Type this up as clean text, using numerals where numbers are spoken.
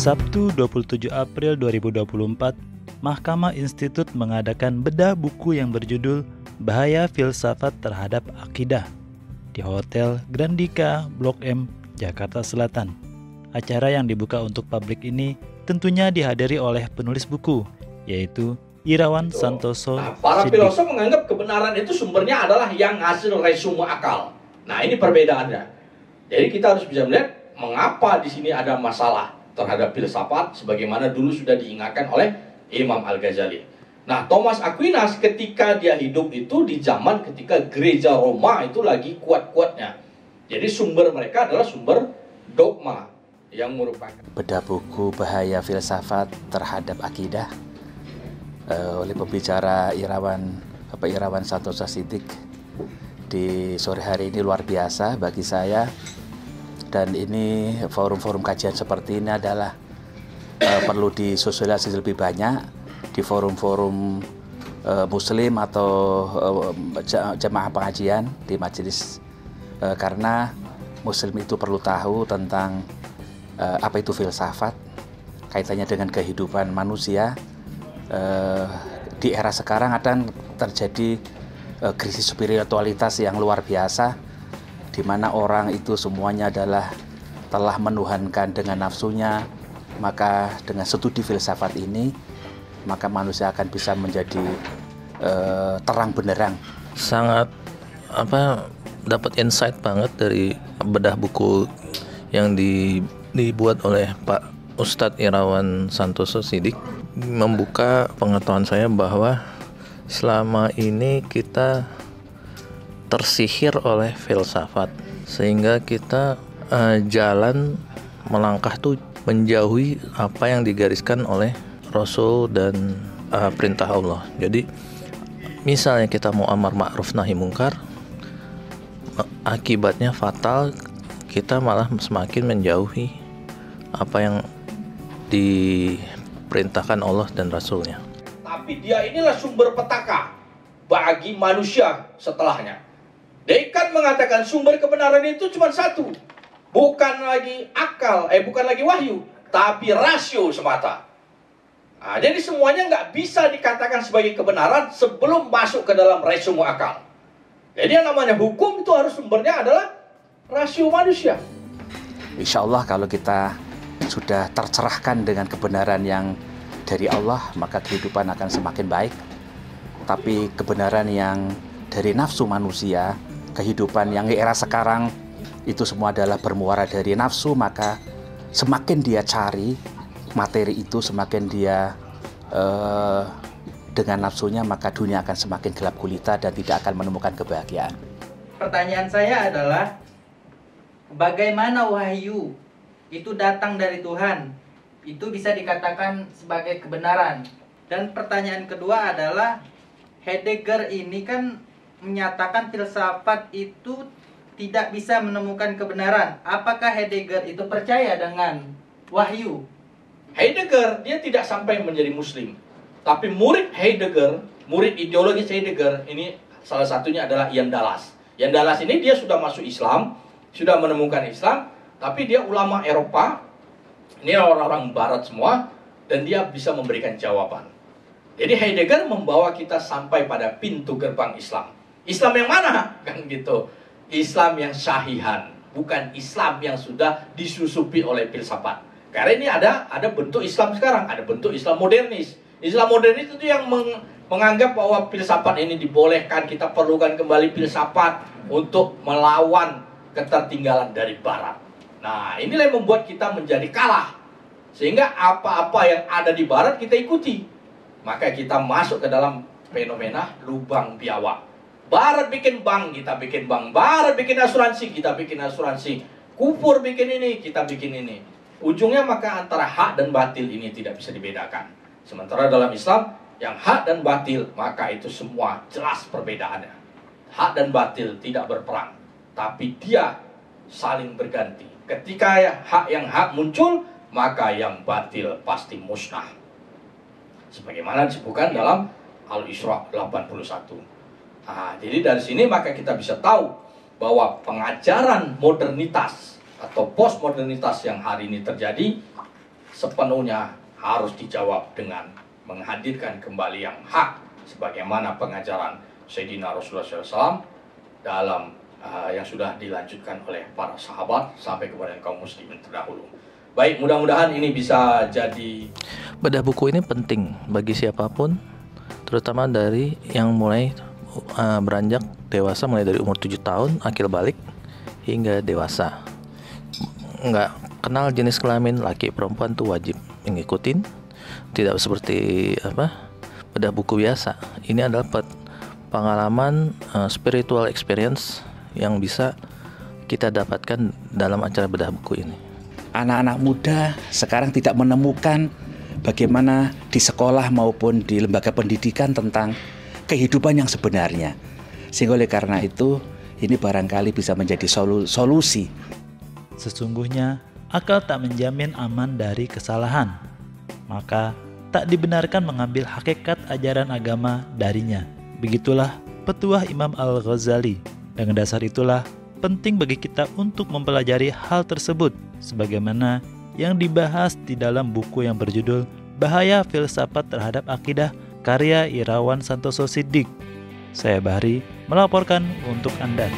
Sabtu 27 April 2024, Mahkamah Institut mengadakan bedah buku yang berjudul Bahaya Filsafat Terhadap Akidah di Hotel Grandika, Blok M, Jakarta Selatan. Acara yang dibuka untuk publik ini tentunya dihadiri oleh penulis buku, yaitu Irawan Santoso. Para filosof menganggap kebenaran itu sumbernya adalah yang hasil resume akal. Nah, ini perbedaannya. Jadi kita harus bisa melihat mengapa di sini ada masalah terhadap filsafat sebagaimana dulu sudah diingatkan oleh Imam Al-Ghazali. Nah, Thomas Aquinas ketika dia hidup itu di zaman ketika gereja Roma itu lagi kuat-kuatnya. Jadi sumber mereka adalah sumber dogma yang merupakan bedah buku Bahaya Filsafat Terhadap Akidah oleh pembicara Bapak Irawan Santoso Siddiq di sore hari ini luar biasa bagi saya. Dan ini forum-forum kajian seperti ini adalah perlu disosialisasi lebih banyak di forum-forum muslim atau jemaah pengajian di majelis, karena muslim itu perlu tahu tentang apa itu filsafat, kaitannya dengan kehidupan manusia. Di era sekarang akan terjadi krisis spiritualitas yang luar biasa, di mana orang itu semuanya adalah telah menuhankan dengan nafsunya. Maka dengan studi filsafat ini, maka manusia akan bisa menjadi terang benderang. Sangat dapat insight banget dari bedah buku yang dibuat oleh Pak Ustadz Irawan Santoso Siddiq. Membuka pengetahuan saya bahwa selama ini kita tersihir oleh filsafat, sehingga kita jalan melangkah tuh menjauhi apa yang digariskan oleh Rasul dan perintah Allah. Jadi misalnya kita mau amar ma'ruf nahi mungkar, akibatnya fatal, kita malah semakin menjauhi apa yang diperintahkan Allah dan Rasulnya. Tapi dia inilah sumber petaka bagi manusia setelahnya. Descartes mengatakan sumber kebenaran itu cuma satu, bukan lagi akal, bukan lagi wahyu, tapi rasio semata. Nah, jadi semuanya nggak bisa dikatakan sebagai kebenaran sebelum masuk ke dalam resume akal. Jadi yang namanya hukum itu harus sumbernya adalah rasio manusia. Insya Allah kalau kita sudah tercerahkan dengan kebenaran yang dari Allah, maka kehidupan akan semakin baik. Tapi kebenaran yang dari nafsu manusia, kehidupan yang di era sekarang itu semua adalah bermuara dari nafsu, maka semakin dia cari materi itu, semakin dia dengan nafsunya, maka dunia akan semakin gelap gulita dan tidak akan menemukan kebahagiaan. Pertanyaan saya adalah, bagaimana wahyu itu datang dari Tuhan itu bisa dikatakan sebagai kebenaran? Dan pertanyaan kedua adalah, Heidegger ini kan menyatakan filsafat itu tidak bisa menemukan kebenaran. Apakah Heidegger itu percaya dengan wahyu? Heidegger dia tidak sampai menjadi muslim, tapi murid Heidegger, murid ideologis Heidegger ini salah satunya adalah Ian Dallas. Ian Dallas ini dia sudah masuk Islam, sudah menemukan Islam, tapi dia ulama Eropa, ini orang-orang Barat semua, dan dia bisa memberikan jawaban. Jadi Heidegger membawa kita sampai pada pintu gerbang Islam. Islam yang mana? Kan gitu. Islam yang syahihan, bukan Islam yang sudah disusupi oleh filsafat. Karena ini ada bentuk Islam sekarang, ada bentuk Islam modernis. Islam modernis itu yang menganggap bahwa filsafat ini dibolehkan, kita perlukan kembali filsafat untuk melawan ketertinggalan dari Barat. Nah, inilah yang membuat kita menjadi kalah. Sehingga apa-apa yang ada di Barat kita ikuti. Maka kita masuk ke dalam fenomena lubang biawak. Barat bikin bank, kita bikin bank. Barat bikin asuransi, kita bikin asuransi. Kufur bikin ini, kita bikin ini. Ujungnya maka antara hak dan batil ini tidak bisa dibedakan. Sementara dalam Islam, yang hak dan batil, maka itu semua jelas perbedaannya. Hak dan batil tidak berperang, tapi dia saling berganti. Ketika yang hak muncul, maka yang batil pasti musnah. Sebagaimana disebutkan dalam Al-Isra 81. Nah, jadi dari sini maka kita bisa tahu bahwa pengajaran modernitas atau postmodernitas yang hari ini terjadi sepenuhnya harus dijawab dengan menghadirkan kembali yang hak sebagaimana pengajaran Sayyidina Rasulullah SAW dalam yang sudah dilanjutkan oleh para sahabat sampai kepada kaum muslimin terdahulu. Baik, mudah-mudahan ini bisa jadi Bedah buku ini penting bagi siapapun, terutama dari yang mulai beranjak dewasa, mulai dari umur 7 tahun akil balik hingga dewasa. Nggak kenal jenis kelamin laki perempuan tuh wajib mengikutin, tidak seperti bedah buku biasa. Ini adalah pengalaman spiritual experience yang bisa kita dapatkan dalam acara bedah buku ini. Anak-anak muda sekarang tidak menemukan bagaimana di sekolah maupun di lembaga pendidikan tentang kehidupan yang sebenarnya. Sehingga oleh karena itu, ini barangkali bisa menjadi solusi. Sesungguhnya, akal tak menjamin aman dari kesalahan. Maka, tak dibenarkan mengambil hakikat ajaran agama darinya. Begitulah petuah Imam Al-Ghazali. Dengan dasar itulah, penting bagi kita untuk mempelajari hal tersebut, sebagaimana yang dibahas di dalam buku yang berjudul Bahaya Filsafat Terhadap Akidah karya Irawan Santoso Siddiq. Saya Bahri melaporkan untuk Anda.